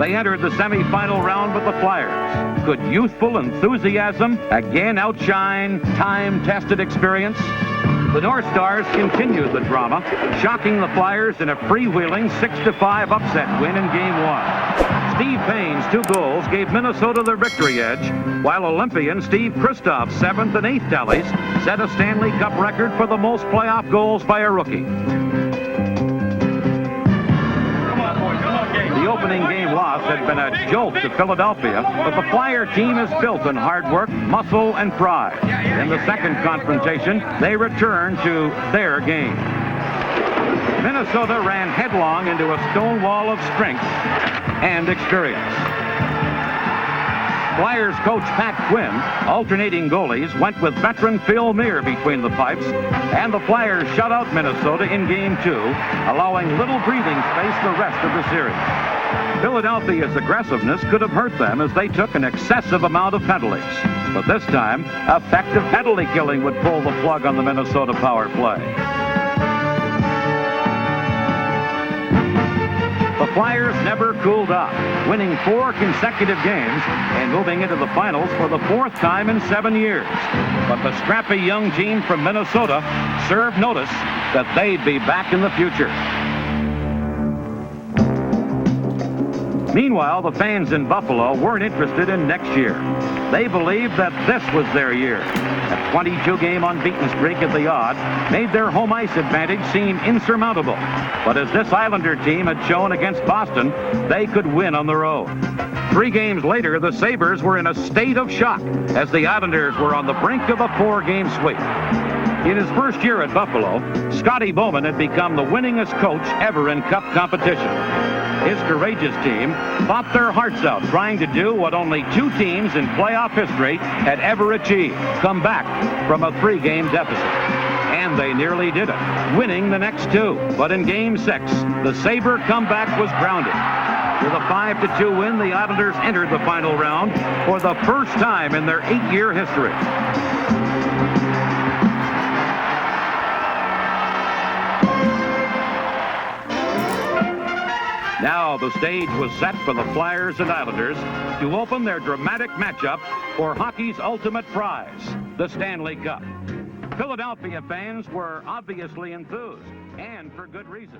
they entered the semifinal round with the Flyers. Could youthful enthusiasm again outshine time-tested experience? The North Stars continued the drama, shocking the Flyers in a freewheeling 6-5 upset win in Game 1. Steve Payne's 2 goals gave Minnesota the victory edge, while Olympian Steve Kristoff's 7th and 8th tallies set a Stanley Cup record for the most playoff goals by a rookie. The opening game loss had been a jolt to Philadelphia, but the Flyer team is built on hard work, muscle, and pride. In the second confrontation, they returned to their game. Minnesota ran headlong into a stone wall of strength and experience. Flyers coach Pat Quinn, alternating goalies, went with veteran Phil Meir between the pipes, and the Flyers shut out Minnesota in Game 2, allowing little breathing space the rest of the series. Philadelphia's aggressiveness could have hurt them as they took an excessive amount of penalties. But this time, effective penalty killing would pull the plug on the Minnesota power play. The Flyers never cooled off, winning 4 consecutive games and moving into the finals for the 4th time in 7 years. But the scrappy young team from Minnesota served notice that they'd be back in the future. Meanwhile, the fans in Buffalo weren't interested in next year. They believed that this was their year. A 22-game unbeaten streak at the odd made their home ice advantage seem insurmountable. But as this Islander team had shown against Boston, they could win on the road. 3 games later, the Sabres were in a state of shock as the Islanders were on the brink of a 4-game sweep. In his first year at Buffalo, Scotty Bowman had become the winningest coach ever in Cup competition. His courageous team fought their hearts out trying to do what only 2 teams in playoff history had ever achieved, come back from a 3-game deficit. And they nearly did it, winning the next 2. But in Game 6, the Sabre comeback was grounded. With a 5-2 win, the Islanders entered the final round for the first time in their 8-year history. Now the stage was set for the Flyers and Islanders to open their dramatic matchup for hockey's ultimate prize, the Stanley Cup. Philadelphia fans were obviously enthused, and for good reason.